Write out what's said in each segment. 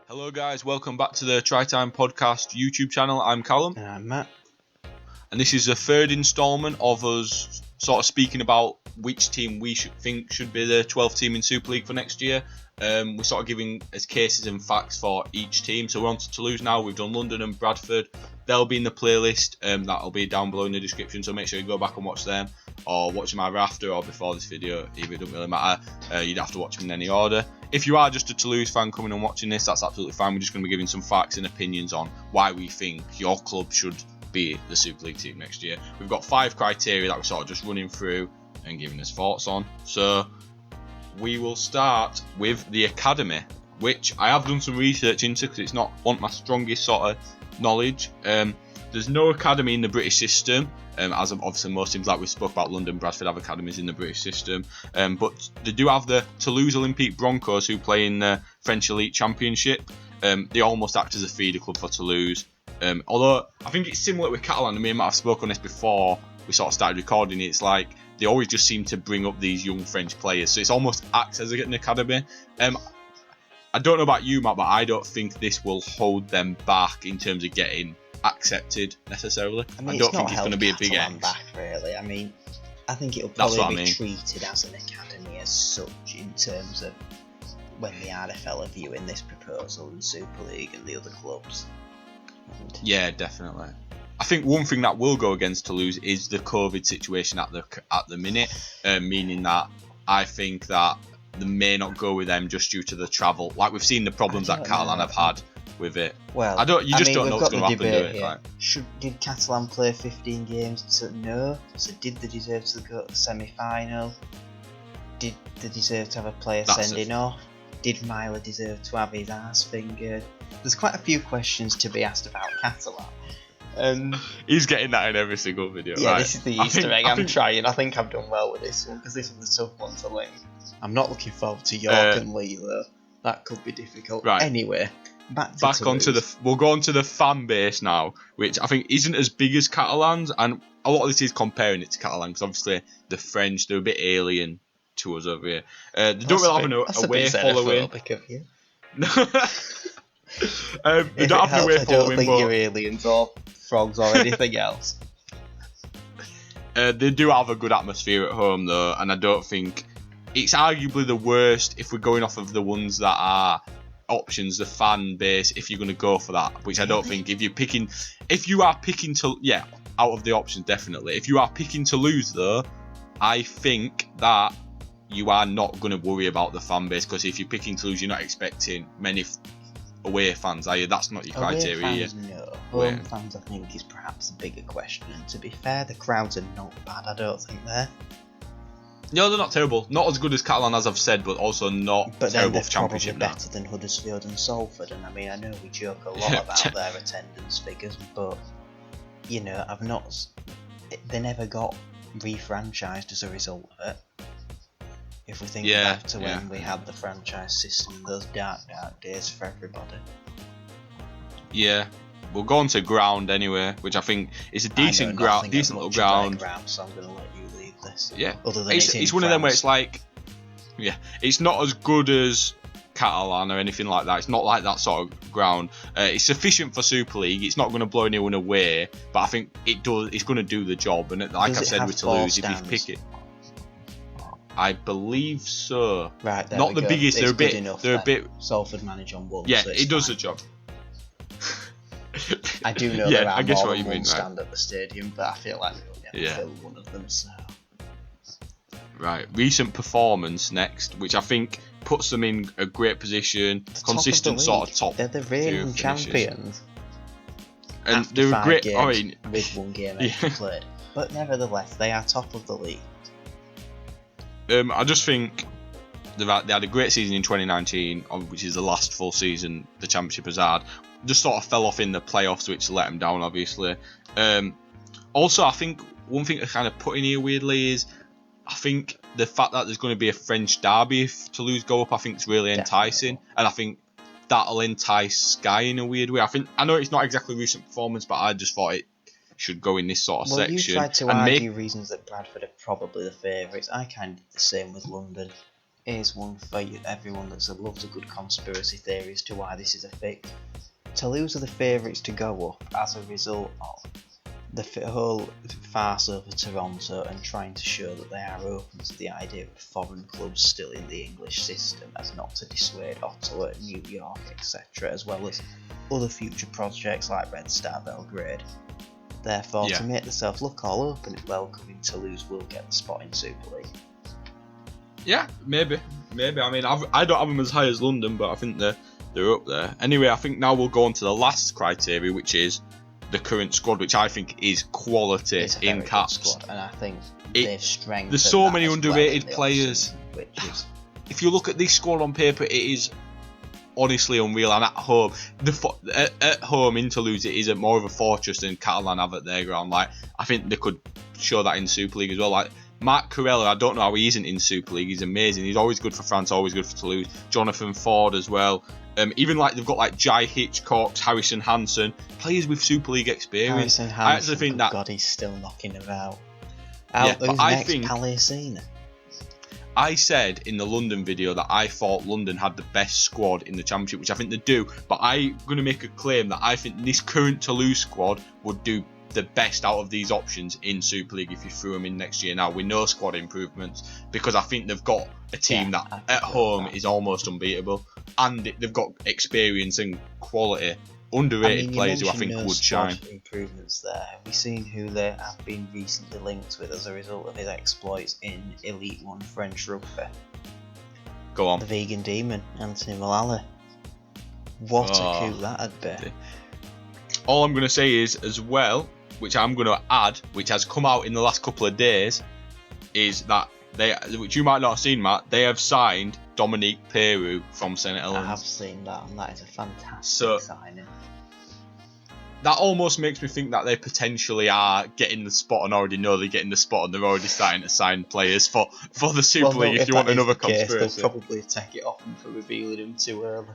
Hello guys, welcome back to the Try Time Podcast YouTube channel. I'm Callum. And I'm Matt. And this is the third instalment of us sort of speaking about which team we think should be the 12th team in Super League for next year. We're sort of giving as cases and facts for each team. So we're on to Toulouse now. We've done London and Bradford. They'll be in the playlist. That'll be down below in the description. So make sure you go back and watch them, or watch them either after or before this video. Either, it doesn't really matter. You'd have to watch them in any order. If you are just a Toulouse fan coming and watching this, that's absolutely fine. We're just going to be giving some facts and opinions on why we think your club should be the Super League team next year. We've got 5 criteria that we're sort of just running through and giving us thoughts on. So we will start with the academy, which I have done some research into because it's not my strongest sort of knowledge. There's no academy in the British system, as obviously most teams, like we spoke about, London, Bradford have academies in the British system, but they do have the Toulouse Olympique Broncos who play in the French Elite Championship. They almost act as a feeder club for Toulouse, although I think it's similar with Catalan, and me and Matt have spoken on this before we sort of started recording. It's like they always just seem to bring up these young French players, so it's almost acts as an academy. I don't know about you, Matt, but I don't think this will hold them back in terms of getting accepted necessarily. I don't think it's going to be a big end. Back, really. I mean, I think it'll probably be treated as an academy as such in terms of when the RFL are viewing this proposal and Super League and the other clubs. Yeah, definitely. I think one thing that will go against Toulouse is the COVID situation at the minute, meaning that I think that they may not go with them just due to the travel. Like we've seen the problems that Catalan have had with it. Well, you just don't know what's going to happen to it. Like. Did Catalan play 15 games? So no. So did they deserve to go to the semi-final? Did they deserve to have a player sending off? Did Myler deserve to have his arse fingered? There's quite a few questions to be asked about Catalan. He's getting that in every single video. Yeah, right? This is the Easter egg. I'm trying. I think I've done well with this one because this was a tough one to link. I'm not looking forward to York and Lee though. That could be difficult. Right. Anyway, back onto we'll go on to the fan base now, which I think isn't as big as Catalan's, and a lot of this is comparing it to Catalan because obviously the French, they're a bit alien to us over here. They don't really have an away following. They don't have an away following. I don't think you're aliens or frogs or anything else. They do have a good atmosphere at home though, and I don't think it's arguably the worst if we're going off of the ones that are options, the fan base, if you're going to go for that, which I don't think if you are picking to, out of the options, definitely. If you are picking Toulouse though, I think that you are not going to worry about the fan base, because if you're picking Toulouse, you're not expecting many away fans, are you? That's not your criteria. Away fans, no. Home fans, I think, is perhaps a bigger question. And to be fair, the crowds are not bad, I don't think they're. No, they're not terrible. Not as good as Catalan, as I've said, but also not terrible for Championship. But they're better than Huddersfield and Salford. And I mean, I know we joke a lot about their attendance figures, but you know, they never got refranchised as a result of it. If we think back to when we had the franchise system, those dark days for everybody. Yeah, we'll go on to ground anyway, which I think is a decent ground, decent little ground. So I'm going to let you lead this. Yeah, other than it's one of them where it's like, it's not as good as Catalan or anything like that. It's not like that sort of ground. It's sufficient for Super League. It's not going to blow anyone away, but I think it does. It's going to do the job. And like I said with Toulouse, if you pick it. I believe so. Right, not the biggest. It's they're a bit. Salford manage on one. Yeah, so it does the job. I do know there are more than one stand at the stadium, but I feel like we'll get to fill one of them. So. Right, recent performance next, which I think puts them in a great position. Consistent sort of top. They're the reigning champions. And they're a great. With one game extra played, but nevertheless, they are top of the league. I just think they had a great season in 2019, which is the last full season the Championship has had. Just sort of fell off in the playoffs, which let them down, obviously. Also, I think one thing to kind of put in here weirdly is I think the fact that there's going to be a French derby if Toulouse go up, I think is really enticing. And I think that'll entice Sky in a weird way. I know it's not exactly recent performance, but I just thought it should go in this sort of section. You tried to argue reasons that Bradford are probably the favourites. I kind of did the same with London. here's one for everyone that loves a good conspiracy theory as to why this is a fix. Toulouse are the favourites to go up as a result of the whole farce over Toronto and trying to show that they are open to the idea of foreign clubs still in the English system, as not to dissuade Ottawa, New York, etc., as well as other future projects like Red Star Belgrade. Therefore, to make themselves look all open and welcoming, Toulouse will get the spot in Super League. Yeah, maybe. I mean, I don't have them as high as London, but I think they're up there. Anyway, I think now we'll go on to the last criteria, which is the current squad, which I think is quality in caps. Squad, and I think they've strengthened. There's so many underrated players. Which is, if you look at this squad on paper, it is honestly unreal. And at home, at home in Toulouse, it is more of a fortress than Catalan have at their ground. Like, I think they could show that in Super League as well. Like, Marc Corella, I don't know how he isn't in Super League. He's amazing. He's always good for France, always good for Toulouse. Jonathan Ford as well. Even like they've got like Jai Hitchcock, Harrison Hansen, players with Super League experience. Harrison Hansen, I actually think that God, he's still knocking about. But I think Palacina. I said in the London video that I thought London had the best squad in the Championship, which I think they do. But I'm going to make a claim that I think this current Toulouse squad would do the best out of these options in Super League if you threw them in next year now with no squad improvements, because I think they've got a team that at home is almost unbeatable, and they've got experience and quality, underrated players who I think would shine. Improvements there. Have we seen who they have been recently linked with as a result of his exploits in Elite 1 French rugby? Go on. The vegan demon, Anthony Malala. What a coup that'd be. All I'm going to say is, as well, which I'm going to add, which has come out in the last couple of days, is that which you might not have seen, Matt, they have signed Dominique Peru from St. Helens. I have seen that, and that is a fantastic signing. That almost makes me think that they potentially are getting the spot and already know they're getting the spot, and they're already starting to sign players for the Super League. If you want another conspiracy, they'll probably take it off them for revealing them too early.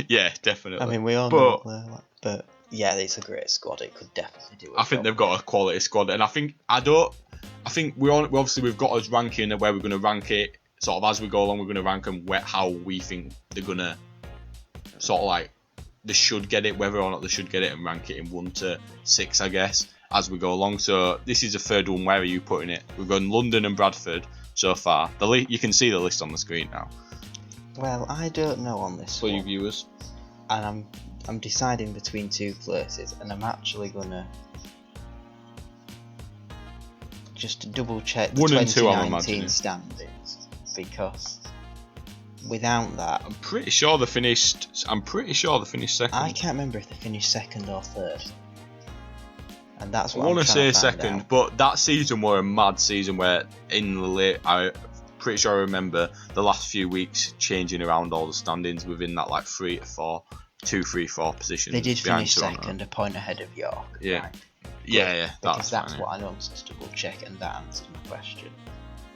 Yeah, definitely. I mean, we all know, but yeah, it's a great squad. It could definitely do it. I think they've got a quality squad, and I think we've got us ranking where we're going to rank it. Sort of as we go along, we're going to rank them how we think they're going to sort of like they should get it, whether or not they should get it, and rank it in 1 to 6, I guess, as we go along. So this is the third one. Where are you putting it? We've gone London and Bradford so far. You can see the list on the screen now. Well, I don't know on this for you viewers, and I'm deciding between two places, and I'm actually gonna just double check the 2019 standings, because without that, I'm pretty sure they finished second. I can't remember if they finished second or third, and that's what I want to say second. Out. But that season were a mad season where in the late, I pretty sure I remember the last few weeks changing around all the standings within that like 3 to 4, 2, 3, 4 positions. They did finish Toronto. Second, a point ahead of York. Yeah. Right? Yeah. Because that's what I know. So just double check, and that answers my question.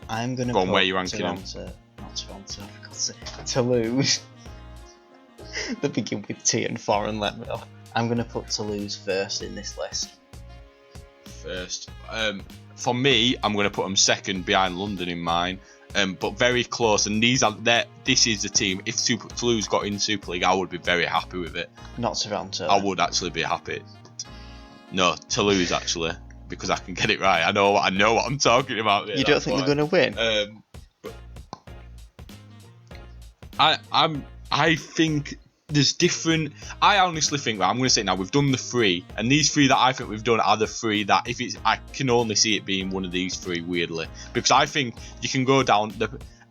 I'm gonna go on. Put Where you ranking Toronto, them? Not Toronto, for God's sake. Toulouse. They begin with T and foreign. Let me off. I'm gonna put Toulouse first in this list. First, for me, I'm gonna put them second behind London in mine. But very close, and this is the team. If Toulouse got in Super League, I would be very happy with it. Not Toronto. I would actually be happy. No, Toulouse actually, because I can get it right. I know what I'm talking about. You don't think they're going to win? But I think there's different. I honestly think I'm going to say now we've done the 3, and these 3 that I think we've done are the 3 that I can only see it being one of these 3 weirdly, because I think you can go down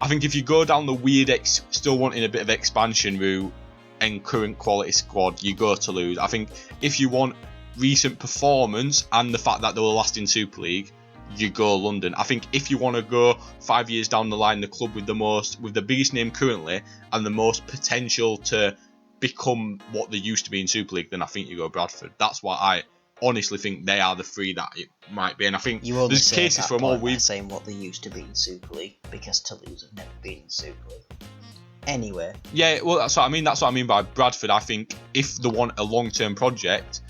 I think if you go down the weird still wanting a bit of expansion route and current quality squad, you go to Toulouse. I think if you want recent performance and the fact that they were last in Super League, you go London. I think if you want to go 5 years down the line, the club with the biggest name currently and the most potential to become what they used to be in Super League, then I think you go Bradford. That's why I honestly think they are the 3 that it might be, and I think there's cases from all we've saying what they used to be in Super League, because Toulouse have never been in Super League. Anyway. Yeah, well that's what I mean. That's what I mean by Bradford. I think if they want a long-term project,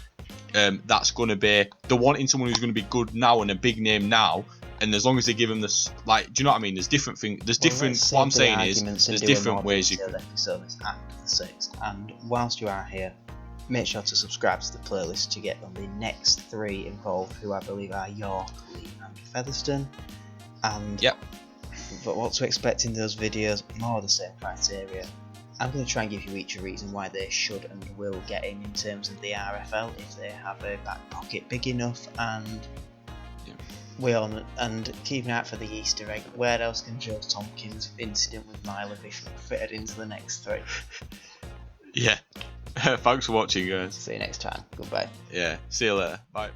that's going to be they're wanting someone who's going to be good now and a big name now, and as long as they give them this, like, do you know what I mean? There's different things. There's Well, different. let's What I'm save the saying is, arguments and there's do a different more ways you. detailed episode after the 6th. And whilst you are here, make sure to subscribe to the playlist to get on the next 3 involved, who I believe are York, Lee, and Featherstone. And Yep. but what to expect in those videos, more of the same criteria. I'm going to try and give you each a reason why they should and will get in terms of the RFL if they have a back pocket big enough, and and keep an eye out for the Easter egg. Where else can Joe Tompkins' incident with Milo be fitted into the next 3? Yeah. Thanks for watching, guys. See you next time. Goodbye. Yeah. See you later. Bye.